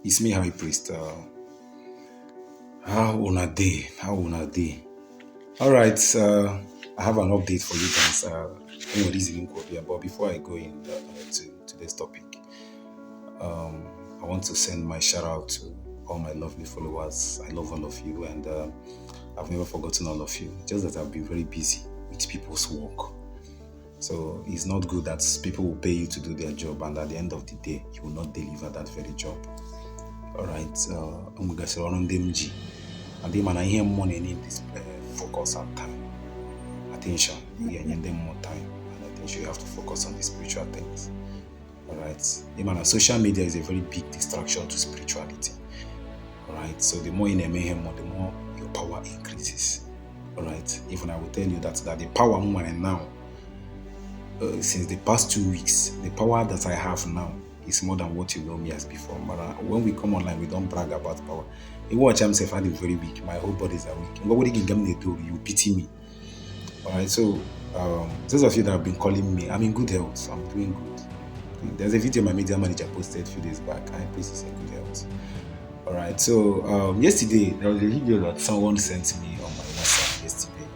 It's me, High Priest. How una day? All right, I have an update for you guys. But before I go in to today's topic, I want to send my shout out to all my lovely followers. I love all of you, and I've never forgotten all of you. Just that I've been very busy with people's work. So it's not good that people will pay you to do their job, and at the end of the day, you will not deliver that very job. All right, and then I hear money need this focus and time, attention. You need them more time and attention. You have to focus on the spiritual things. All right, social media is a very big distraction to spirituality. All right, so the more in a mayhem, the more your power increases. All right, even I will tell you that the power moment now, since the past 2 weeks, the power that I have now is more than what you know me as before. But when we come online, we don't brag about power. You watch myself, I'm very weak. My whole bodies are weak. Nobody can get me the door. You pity me. All right. So those of you that have been calling me, I'm in good health. I'm doing good. There's a video my media manager posted a few days back. I place is in good health. All right. So yesterday there was a video that someone sent me on my WhatsApp yesterday.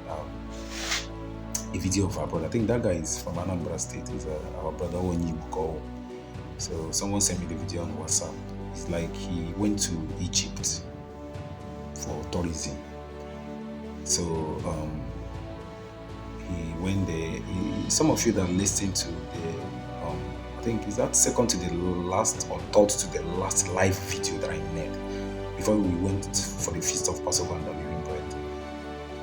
A video of our brother. I think that guy is from Anambra State. He's our brother Onyiboko. So someone sent me the video on WhatsApp. It's like he went to Egypt for tourism. So he went there. Some of you that listened to the, I think is that second to the last or third to the last live video that I made before we went for the Feast of Passover and the Living Bread.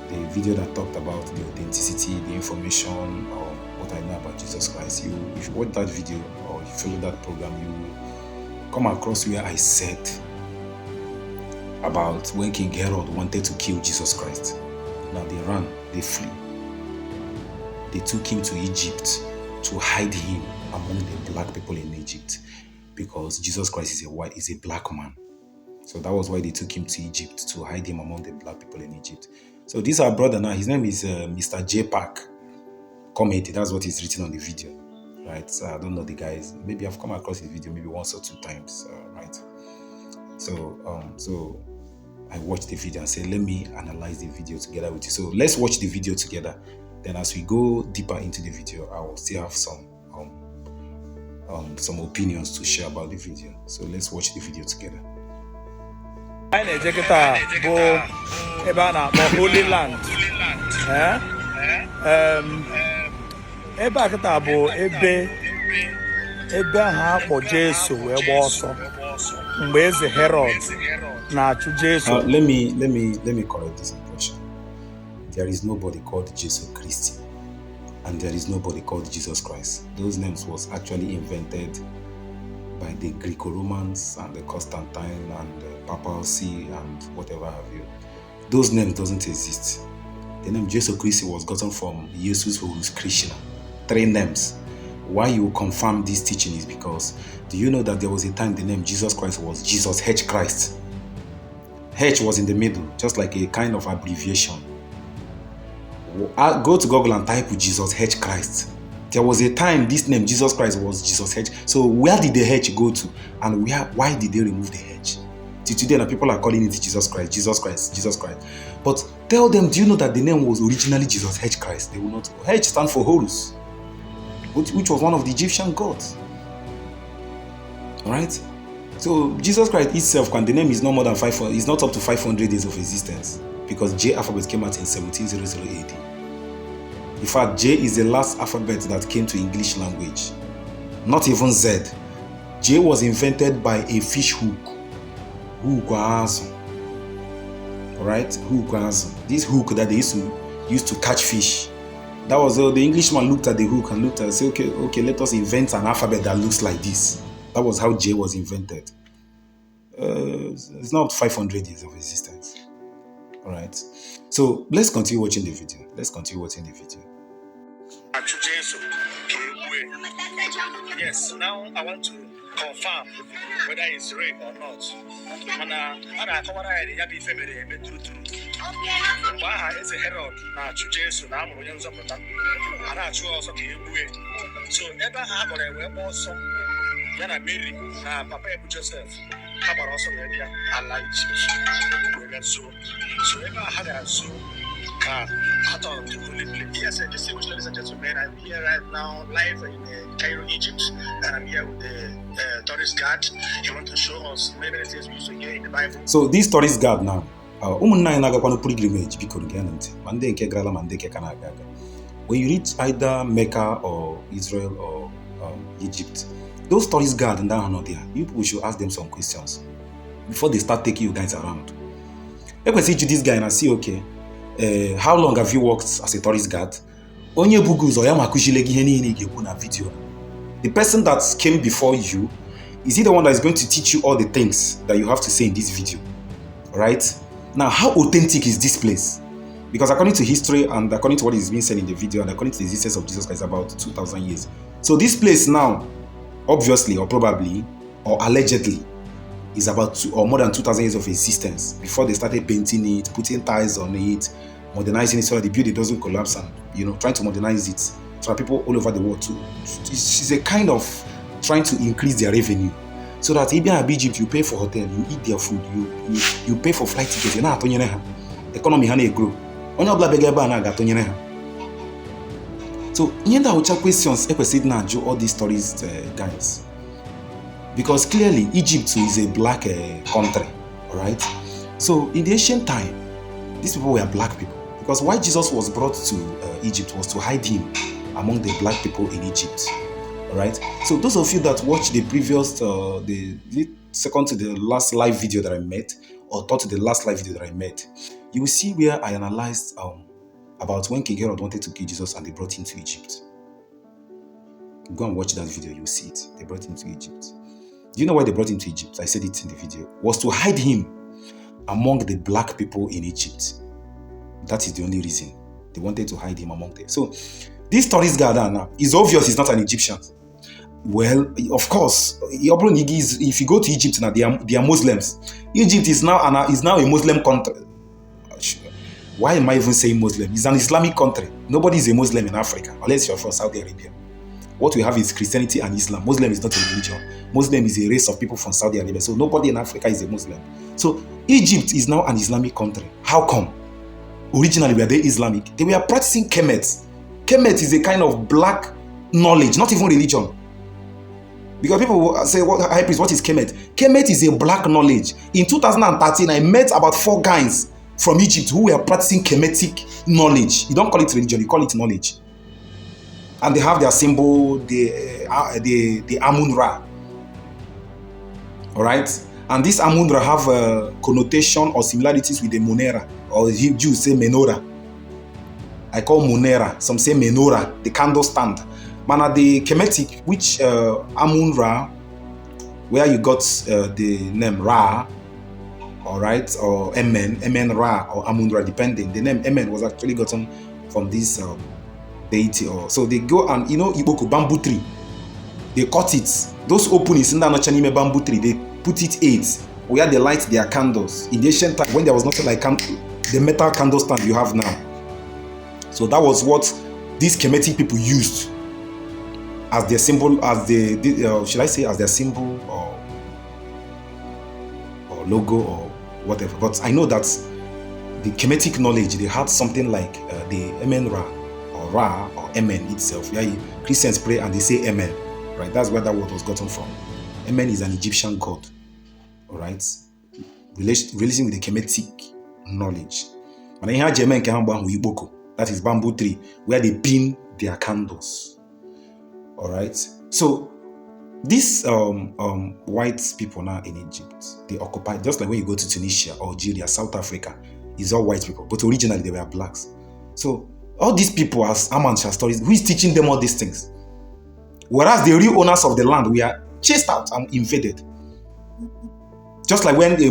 The video that talked about the authenticity, the information, or what I know about Jesus Christ. If you watch that video or you follow that program, you will come across where I said about when King Herod wanted to kill Jesus Christ. Now they ran, they flee. They took him to Egypt to hide him among the black people in Egypt because Jesus Christ is a black man. So that was why they took him to Egypt, to hide him among the black people in Egypt. So this our brother now, his name is Mr. J Park Kmtic. That's what is written on the video, right? So I don't know the guys. Maybe I've come across his video maybe once or two times, right? So I watched the video and said, let me analyze the video together with you. So let's watch the video together. Then as we go deeper into the video, I will still have some opinions to share about the video. So let's watch the video together. Holy Land. Herod let me correct this impression. There is nobody called Jesus Christ, and there is nobody called Jesus Christ. Those names was actually invented by the Greco-Romans and the Constantine and the Papal See and whatever have you. Those names doesn't exist. The name Jesus Christ was gotten from Jesus Horus Krishna. 3 names. Why you confirm this teaching is because, do you know that there was a time the name Jesus Christ was Jesus H Christ? H was in the middle, just like a kind of abbreviation. Go to Google and type Jesus H Christ. There was a time this name Jesus Christ was Jesus H. So where did the H go to, and why did they remove the H? Till today, now people are calling it Jesus Christ, Jesus Christ, Jesus Christ. But tell them, do you know that the name was originally Jesus H Christ? They will not. H stands for Horus, which was one of the Egyptian gods. All right. So Jesus Christ itself, the name is not more than 500. It's not up to 500 days of existence because J alphabet came out in 1700 AD. In fact, J is the last alphabet that came to English language. Not even Z. J was invented by a fish hook. Alright? This hook that they used to catch fish. That was the Englishman looked at the hook and looked at it and said, okay, let us invent an alphabet that looks like this. That was how J was invented. It's not 500 years of existence. Alright? So let's continue watching the video. Yes, now I want to confirm whether it's real or not. It's a herald. So ever have a Yana Mary, Papa Joseph, Papa also ready, I like so ever had a zoo car out of the holy place. Yes, and distinguished ladies and gentlemen, I'm here right now live in Cairo, Egypt, and I'm here with the tourist guide. He wants to show us many things we used to hear in the Bible. So this tourist guide now, ụmụnna anyị na-agakwanụ pilgrimage biko gee na ntị ma ndị nke garala ma ndị nke ka na-aga aga. When you reach either Mecca or Israel or Egypt, those tourist guards and down there, you people should ask them some questions before they start taking you guys around. If I see you this guy and I see, okay, how long have you worked as a tourist guard? Onye buguzo ya makushilegi heni ni na video. The person that came before you, is he the one that is going to teach you all the things that you have to say in this video? Right? Now, how authentic is this place? Because according to history and according to what is being said in the video and according to the existence of Jesus Christ, about 2,000 years. So this place now, obviously or probably or allegedly, is about more than 2,000 years of existence before they started painting it, putting tiles on it, modernizing it so that the building doesn't collapse and, trying to modernize it so that people all over the world too. It's a kind of trying to increase their revenue. So that even in Egypt, you pay for hotel, you eat their food, you pay for flight tickets, you're not economy has grow. So, in the questions, all these stories, guys. Because clearly, Egypt is a black country, alright? So, in the ancient time, these people were black people. Because why Jesus was brought to Egypt was to hide him among the black people in Egypt, alright? So, those of you that watched the previous, the second to the last live video that I made, or third to the last live video that I made, you will see where I analyzed about when King Herod wanted to kill Jesus and they brought him to Egypt. Go and watch that video, you'll see it. They brought him to Egypt. Do you know why they brought him to Egypt? I said it in the video. Was to hide him among the black people in Egypt. That is the only reason. They wanted to hide him among them. So, this tourist guide now, it's obvious he's not an Egyptian. Well, of course, if you go to Egypt now, they are Muslims. Egypt is now a Muslim country. Why am I even saying Muslim? It's an Islamic country. Nobody is a Muslim in Africa, unless you're from Saudi Arabia. What we have is Christianity and Islam. Muslim is not a religion. Muslim is a race of people from Saudi Arabia. So nobody in Africa is a Muslim. So Egypt is now an Islamic country. How come? Originally, were they Islamic? They were practicing Kmtic. Kmtic is a kind of black knowledge, not even religion. Because people will say, "High priest, what is Kmtic?" Kmtic is a black knowledge. In 2013, I met about 4 guys from Egypt who were practicing Kmtic knowledge. You don't call it religion, you call it knowledge. And they have their symbol, the Amun-Ra. Alright? And this Amun-Ra have a connotation or similarities with the Monera, or Jews say menorah. I call Monera, some say menorah, the candle stand. Man, the Kmtic, which Amun-Ra, where you got the name Ra, alright, or Emen Ra, or Amun-Ra, depending. The name Emen was actually gotten from this deity. So they go and, Iboku bamboo tree, they cut it. Those openings in the bamboo tree, they put it 8 where they light their candles. In the ancient time, when there was nothing like the metal candle stand you have now. So that was what these Kmtic people used as their symbol, as should I say, as their symbol or logo or whatever. But I know that the Kmtic knowledge, they had something like the Emen Ra or Ra or Emen itself. Yeah, Christians pray and they say Emen, right? That's where that word was gotten from. Emen is an Egyptian god, all right? Relating with the Kmtic knowledge. And then that is bamboo tree where they pin their candles, all right? So these white people now in Egypt, they occupy, just like when you go to Tunisia, Algeria, South Africa, it's all white people, but originally they were blacks. So all these people, as Aman share stories, who is teaching them all these things? Whereas the real owners of the land were chased out and invaded. Just like when a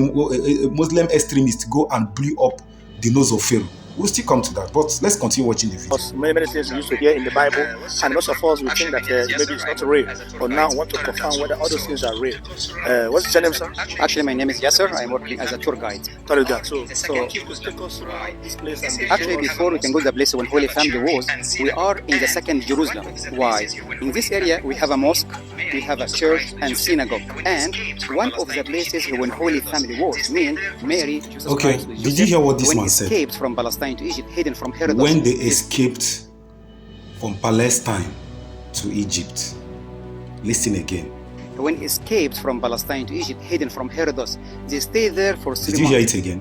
Muslim extremist go and blew up the nose of Pharaoh. We'll still come to that, but let's continue watching the video. Many things we used to hear in the Bible, and most of us we think that maybe it's not real. But now I want to confirm whether all those things are real. What's your name, sir? Actually, my name is Yasser. I'm working as a tour guide. Tour guide. So take us around this place. Actually, before we can go to the place when Holy Family was, we are in the second Jerusalem. Why? In this area, we have a mosque, we have a church and synagogue. And one of the places when Holy Family was, mean Mary, Jesus Christ, did you hear what this man said? When escaped from Palestine to Egypt, hidden from Herod. When they escaped from Palestine to Egypt. Listen again. When escaped from Palestine to Egypt, hidden from Herodos, they stayed there for 3 months. Did you hear it again?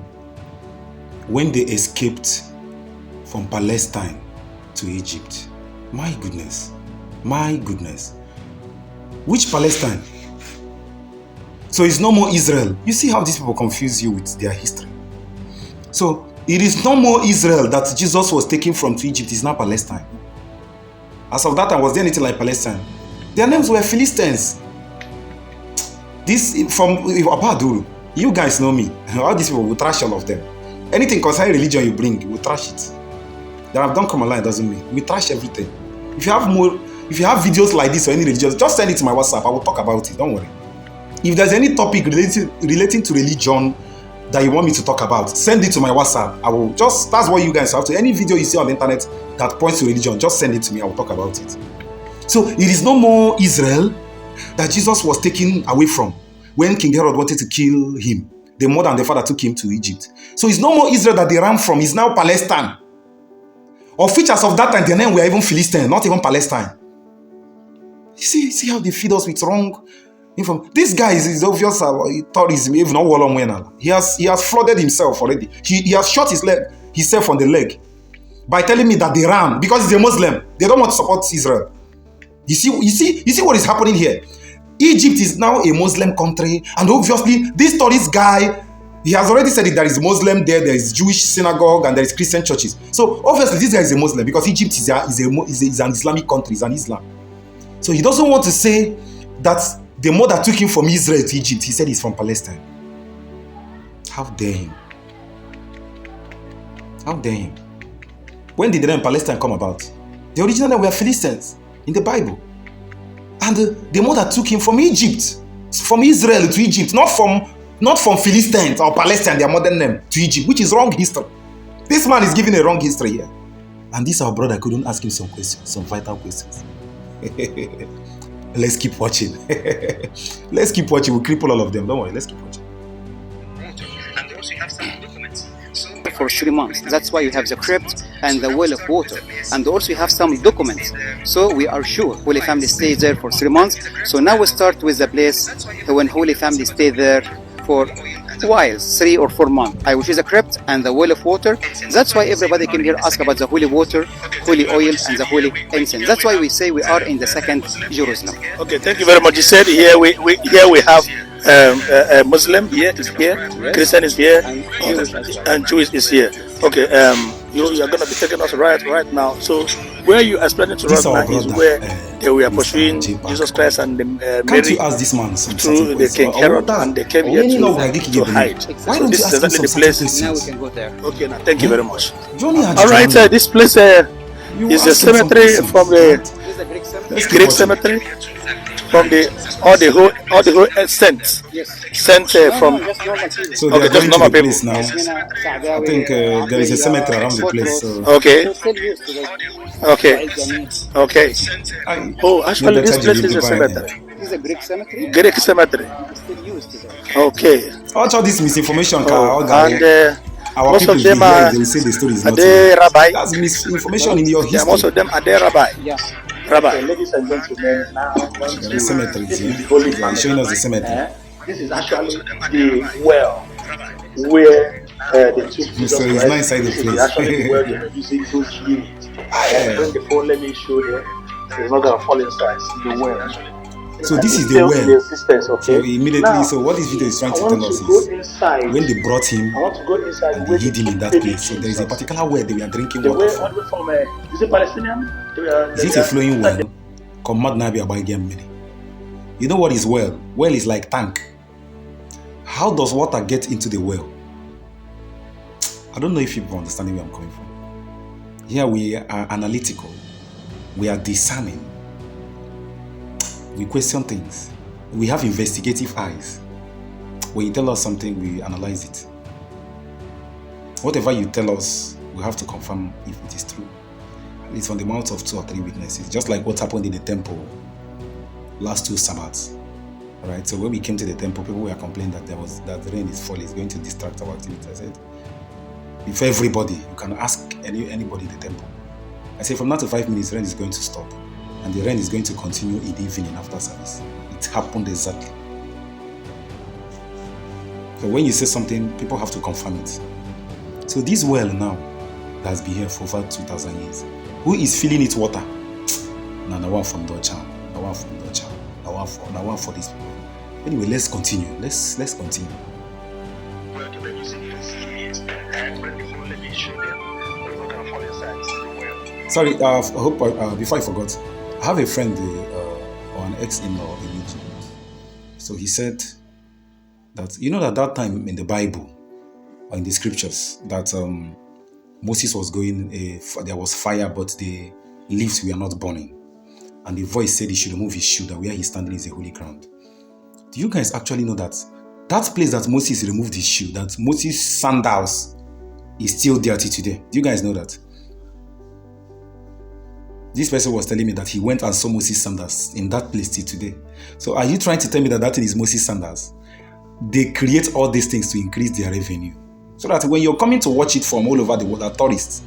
When they escaped from Palestine to Egypt. My goodness. My goodness. Which Palestine? So it's no more Israel. You see how these people confuse you with their history. So it is no more Israel that Jesus was taken from to Egypt. It's now Palestine. As of that time, was there anything like Palestine? Their names were Philistines. This from Abaduru. You guys know me. All these people will trash all of them. Anything concerning religion you bring, we trash it. That I've done come online doesn't mean we trash everything. If you have videos like this or any religion, just send it to my WhatsApp. I will talk about it. Don't worry. If there's any topic relating to religion that you want me to talk about, send it to my WhatsApp. I will just, that's what you guys have to. Any video you see on the internet that points to religion, just send it to me. I will talk about it. So it is no more Israel that Jesus was taken away from when King Herod wanted to kill him. The mother and the father took him to Egypt. So it's no more Israel that they ran from. It's now Palestine. Of which as of that time, their name were even Philistine, not even Palestine. You see how they feed us with wrong information. This guy is obvious tourism, even not well. He has flooded himself already. He has shot himself on the leg by telling me that they ran because he's a Muslim. They don't want to support Israel. You see what is happening here? Egypt is now a Muslim country, and obviously this tourist guy, he has already said that there is Muslim there is Jewish synagogue, and there is Christian churches. So obviously this guy is a Muslim because Egypt is an Islamic country, it's an Islam. So he doesn't want to say that the mother took him from Israel to Egypt. He said he's from Palestine. How dare him? How dare him? When did the name Palestine come about? The original name were Philistines in the Bible. And the mother took him from Egypt, from Israel to Egypt, not from Philistines or Palestine, their modern name, to Egypt, which is wrong history. This man is giving a wrong history here. And this our brother couldn't ask him some questions, some vital questions. Let's keep watching. Let's keep watching. We'll cripple all of them. Don't worry. Let's keep watching. And they also have some documents. For 3 months. That's why you have the crypt and the well of water. And also you have some documents. So we are sure Holy Family stayed there for 3 months. So now we start with the place when Holy Family stayed there for a while, 3 or 4 months. I will choose the crypt and the well of water. That's why everybody came here ask about the holy water, holy oil, and the holy incense. That's why we say we are in the second Jerusalem. Okay, thank you very much. You said here we have Muslim here is here, Christian is here, and Jewish is here. Okay, you are going to be taking us right now. So where you are explaining to us now is where they were pursuing Jesus Christ and Mary you ask this man through the King Herod, and they came here to hide. Why don't this you is ask exactly the place. Now we can go there. Okay, now thank you very much. All right, this place is a cemetery from the Greek cemetery. From all the whole saints, sent from. So they are going to the place now. I think there is a cemetery around the place. So. Okay. Oh, actually, this place is a cemetery. This is a Greek cemetery. Greek cemetery. Okay. All this misinformation, and our most people of them are they say the story is not the rabbi. That's misinformation in your history. Yeah, most of them are the rabbi. Yeah. Rabbi. So, ladies and gentlemen, now The cemetery, this yeah. is the holy They are showing us the family. cemetery. This is actually the well where they took Jesus So it's Christ. not inside the This is place. actually the well they were using to heal it. Bring the phone, let me show you. It's not gonna fall inside. See the well. So this is It the tells well. the existence, okay? So immediately, Now, so what this video is trying to I want tell us to go is inside. when they brought him I want to go inside and where they hid him in that baby place. So there is a Jesus. particular well they were drinking The water way all from. the way from is it Palestinian? Is it a flowing well? Come Nabi Abaigem Mini. You know what is well? Well is like tank. How does water get into the well? I don't know if you're understanding where I'm coming from. Here we are analytical. We are discerning. We question things. We have investigative eyes. When you tell us something, we analyze it. Whatever you tell us, we have to confirm if it is true. It's on the mouth of 2 or 3 witnesses, just like what happened in the temple last 2 Sabbaths. All right. So when we came to the temple, people were complaining that the rain is falling, it's going to distract our activity. I said, before everybody, you can ask anybody in the temple. I said, from now to 5 minutes, rain is going to stop, and the rain is going to continue in the evening after service. It happened exactly. So when you say something, people have to confirm it. So this well now that has been here for over 2,000 years, who is filling its water? No one from Dutch. No one from Dutch. No one for these people. Anyway, let's continue. Let's continue. Sorry, I hope before I forgot, I have a friend or an ex-in-law in Egypt. So he said that, you know, that time in the Bible or in the scriptures that Moses was going, there was fire, but the leaves were not burning. And the voice said he should remove his shoe, that where he's standing is a holy ground. Do you guys actually know that that place that Moses removed his shoe, that Moses' sandals is still there till today? Do you guys know that? This person was telling me that he went and saw Moses' sandals in that place till today. So are you trying to tell me that that thing is Moses' sandals? They create all these things to increase their revenue. So that when you're coming to watch it from all over the world, as tourists,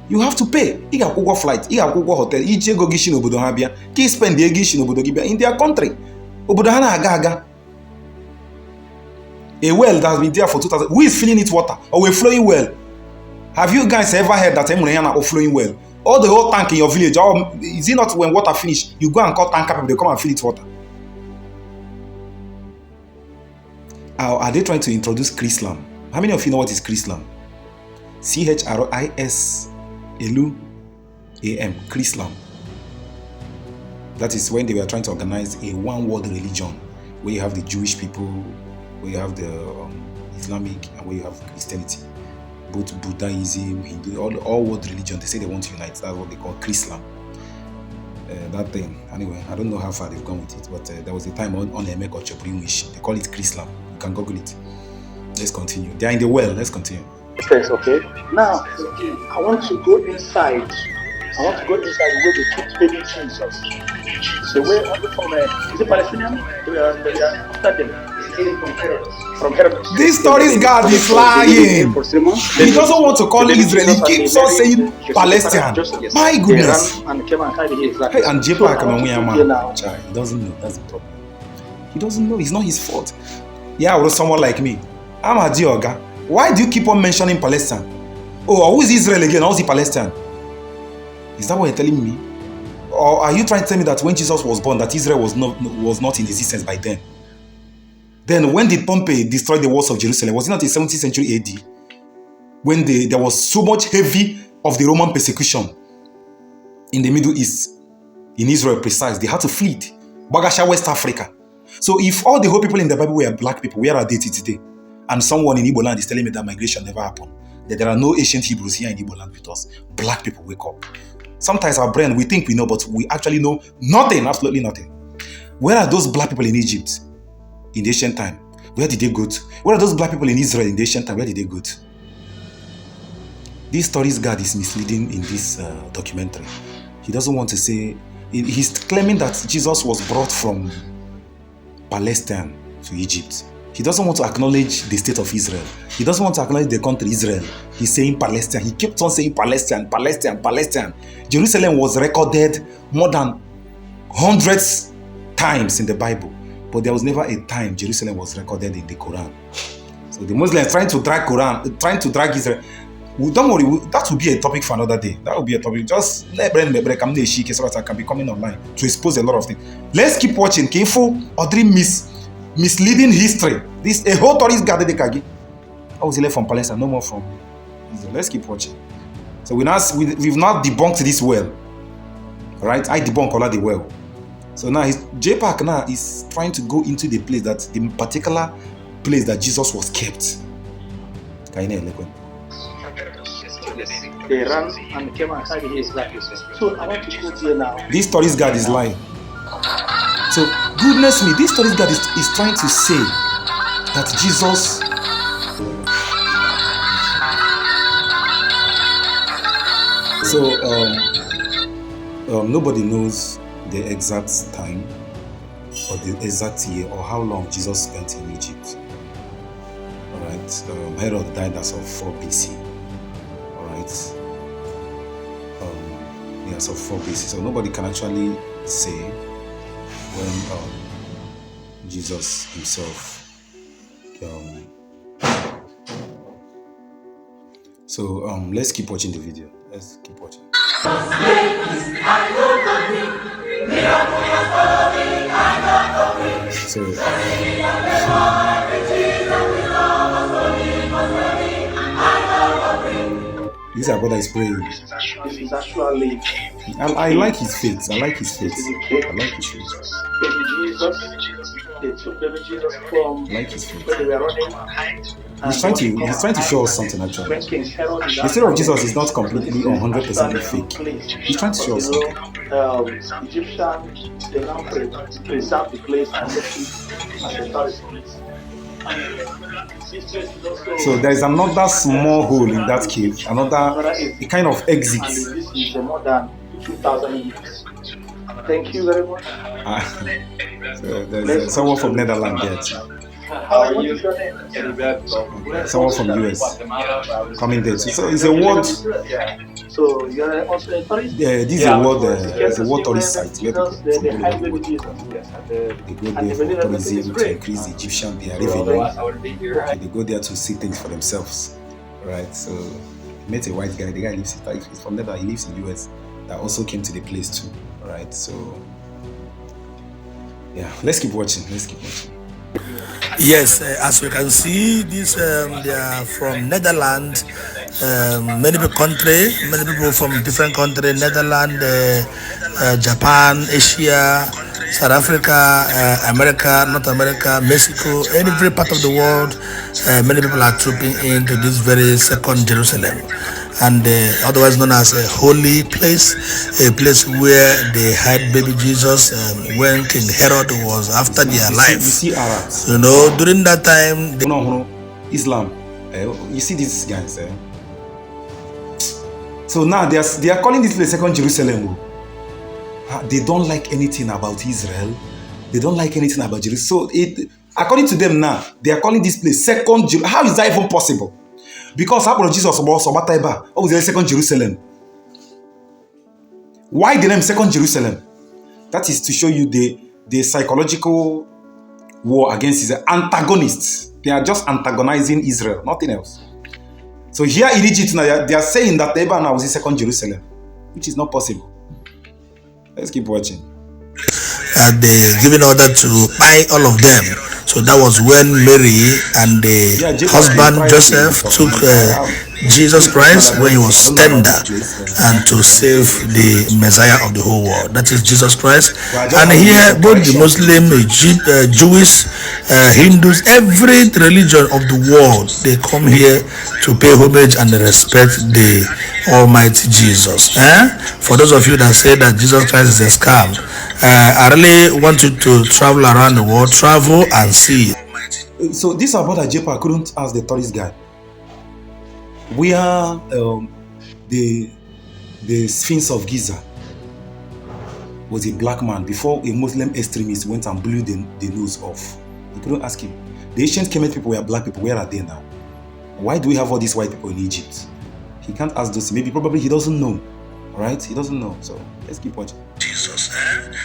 you have to pay. You have to go flight, you have to go hotel, you go gishin obodo habia, ki spend the gishin obodo gibia in their country. Obodo hana aga. A well that has been there for 2,000. Who is filling its water? Or a flowing well? Have you guys ever heard that Emunayana or flowing well? All the whole tank in your village, or is it not when water finish, you go and call tanker people, they come and fill it water? Are they trying to introduce Chrislam? How many of you know what is Chrislam? Chrislam. Chrislam. That is when they were trying to organize a one-world religion, where you have the Jewish people, where you have the Islamic, and where you have Christianity. Both Buddhism, Hindu, all world religion, they say they want to unite. That's what they call Chrislam. That thing. Anyway, I don't know how far they've gone with it, but there was a time on Emek or Chopriwish, they call it Chrislam. You can Google it. Let's continue. They are in the well. Let's continue. Okay. Now, I want to go inside. I want to go inside where they keep baby Jesus. The way only from is it Palestinian? They are after them. From Herod. This story's God is lying. He doesn't want to call Israel. He keeps on saying Palestine. My goodness. Hey, and Jepa, he doesn't know. That's the problem. He doesn't know. It's not his fault. Yeah, or someone like me. I'm a Dioga. Why do you keep on mentioning Palestine? Oh, who is Israel again? How's the Palestine? Is that what you're telling me? Or are you trying to tell me that when Jesus was born, that Israel was not in existence by then? Then when did Pompey destroy the walls of Jerusalem? Was it not in 70th century AD? When there was so much heavy of the Roman persecution in the Middle East, in Israel precise, they had to flee Bagasha, West Africa. So if all the whole people in the Bible were black people, where are they today? And someone in Igbo land is telling me that migration never happened, that there are no ancient Hebrews here in Igbo land with us. Black people, wake up. Sometimes our brain, we think we know, but we actually know nothing, absolutely nothing. Where are those black people in Egypt in the ancient time? Where did they go to? Where are those black people in Israel in the ancient time? Where did they go to? This story's God is misleading in this documentary. He doesn't want to say, he's claiming that Jesus was brought from Palestine to Egypt. He doesn't want to acknowledge the state of Israel. He doesn't want to acknowledge the country Israel. He's saying Palestine. He kept on saying Palestine, Palestine, Palestine. Jerusalem was recorded more than hundreds times in the Bible, but there was never a time Jerusalem was recorded in the Quran. So the Muslims trying to drag Israel. Well, don't worry, that will be a topic for another day. That will be a topic. Just let so that I can be coming online to expose a lot of things. Let's keep watching. Careful or dream misleading history. This a whole tourist gathered the Kagi. I was left from Palestine, no more from Israel. Let's keep watching. So we've not debunked this well. Right? I debunk all of the well. So now JPAC now is trying to go into the particular place that Jesus was kept. Yes. They ran and came and carried his life. So I want to go there now. This tourist guide is lying. So, goodness me, this tourist guide is trying to say that Jesus. So, nobody knows the exact time or the exact year or how long Jesus spent in Egypt. Alright, Herod died as of 4 BC. Alright, as of 4 BC. So nobody can actually say when Jesus himself. So let's keep watching the video. Let's keep watching. So this our brother is praying. This is actually I like his faith. I like his faith. I like his faith. baby Jesus. They took baby Jesus from I like his faith. where they were running. He's trying to show us something actually. When King Herod The story of Jesus is not completely or 100% fake. He's trying to show us something. Egyptians, they now preserve the place and set it as a tourist place. So there is another small hole in that cave, a kind of exit. And this is more than 2,000 years. Thank you very much. So there's someone from Netherlands there too. How are you? Someone from US coming there too. So it's a world. So you're also a tourist? Yeah, this is a world. It's a world tourist site where people from all over the world they go there for tourism to increase the Egyptian their revenue. Okay, they go there to see things for themselves, right? So I met a white guy. The guy lives he's from Netherlands. He lives in US. That also came to the place too, right? So yeah, let's keep watching. Let's keep watching. Yes, as you can see, this they are from Netherlands. Many people from different countries: Netherlands, Japan, Asia, South Africa, America, North America, Mexico, every part of the world. Many people are trooping into this very second Jerusalem, and otherwise known as a holy place, a place where they had baby Jesus when King Herod was after their life. You see Arabs. You know, during that time, Islam. You see these guys. So now they are calling this place Second Jerusalem. They don't like anything about Israel. They don't like anything about Jerusalem. So according to them now, they are calling this place Second Jerusalem. How is that even possible? Because how about Jesus was the Second Jerusalem? Why the name Second Jerusalem? That is to show you the psychological war against Israel. Antagonists. They are just antagonizing Israel, nothing else. So here in Egypt now, they are saying that Eba now was the Second Jerusalem, which is not possible. Let's keep watching. They giving order to buy all of them. So that was when Mary and the husband Joseph took Jesus Christ when he was tender and to save the Messiah of the whole world. That is Jesus Christ. And here both the Muslim, Jewish, Hindus, every religion of the world, they come here to pay homage and respect the Almighty Jesus. For those of you that say that Jesus Christ is a scam, I really want you to travel around the world, travel and see. So this about Ajepa couldn't ask the tourist guide where the Sphinx of Giza was a black man before a Muslim extremist went and blew the nose off. He couldn't ask him. The ancient Kmtic people were black people. Where are they now? Why do we have all these white people in Egypt? He can't ask those. Probably he doesn't know. Right? He doesn't know. So let's keep watching. Jesus,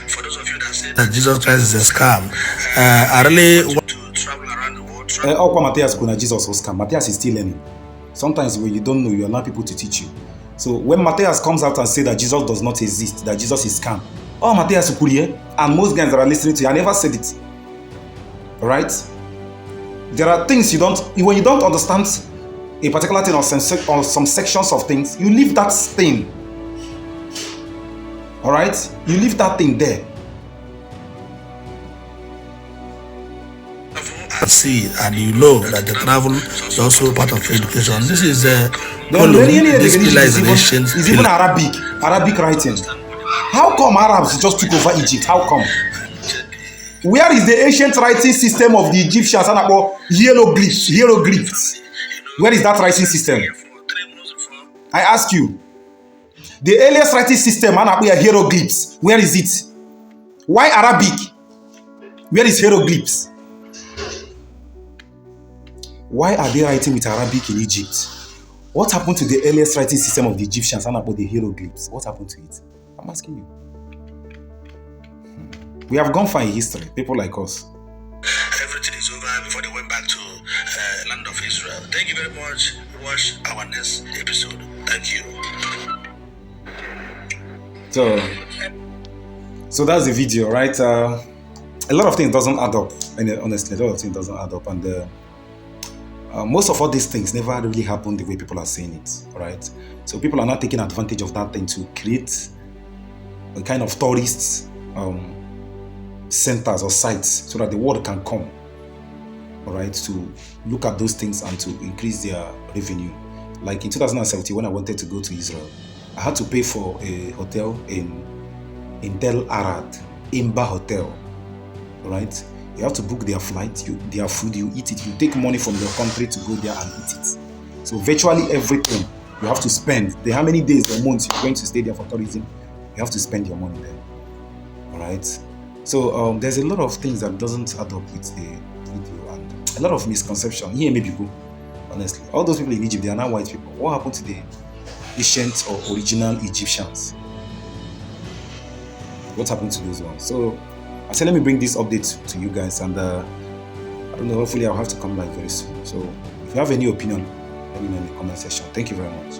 for those of you that say that Jesus Christ is a scam, I really want to travel around the world. Matthias kuna Jesus was scam. Matthias is still learning. Sometimes when you don't know, you allow people to teach you. So when Matthias comes out and say that Jesus does not exist, that Jesus is scam, Matthias Ukurie, and most guys that are listening to you, I never said it. Right? There are things when you don't understand a particular thing or some sections of things, you leave that thing. Alright? You leave that thing there. can see, and you know that the travel is also part of education. This is This pillar is even Arabic writing. How come Arabs just took over Egypt? How come? Where is the ancient writing system of the Egyptians? And about hieroglyphs. Where is that writing system? I ask you. The earliest writing system and about hieroglyphs. Where is it? Why Arabic? Where is hieroglyphs? Why are they writing with Arabic in Egypt? What happened to the earliest writing system of the Egyptians and about the hieroglyphs? What happened to it? I'm asking you. We have gone far in history, people like us. Everything is over before they went back to land of Israel. Thank you very much. Watch our next episode. Thank you. So that's the video, right? A lot of things doesn't add up. And honestly, a lot of things doesn't add up. And most of all these things never really happen the way people are saying it, right? So people are not taking advantage of that thing to create a kind of tourist centers or sites so that the world can come, all right, to look at those things and to increase their revenue. Like in 2017, when I wanted to go to Israel, I had to pay for a hotel in Tel Arad, Imba Hotel, all right? You have to book their flight, their food, you eat it. You take money from your country to go there and eat it. So virtually everything you have to spend. How many days or months you're going to stay there for tourism, you have to spend your money there. All right. So there's a lot of things that doesn't add up with the video and a lot of misconception. Here may people, honestly. All those people in Egypt, they are now white people. What happened to the ancient or original Egyptians? What happened to those ones? So I said, let me bring this update to you guys, and I don't know, hopefully I'll have to come back very soon. So if you have any opinion, let me know in the comment section. Thank you very much.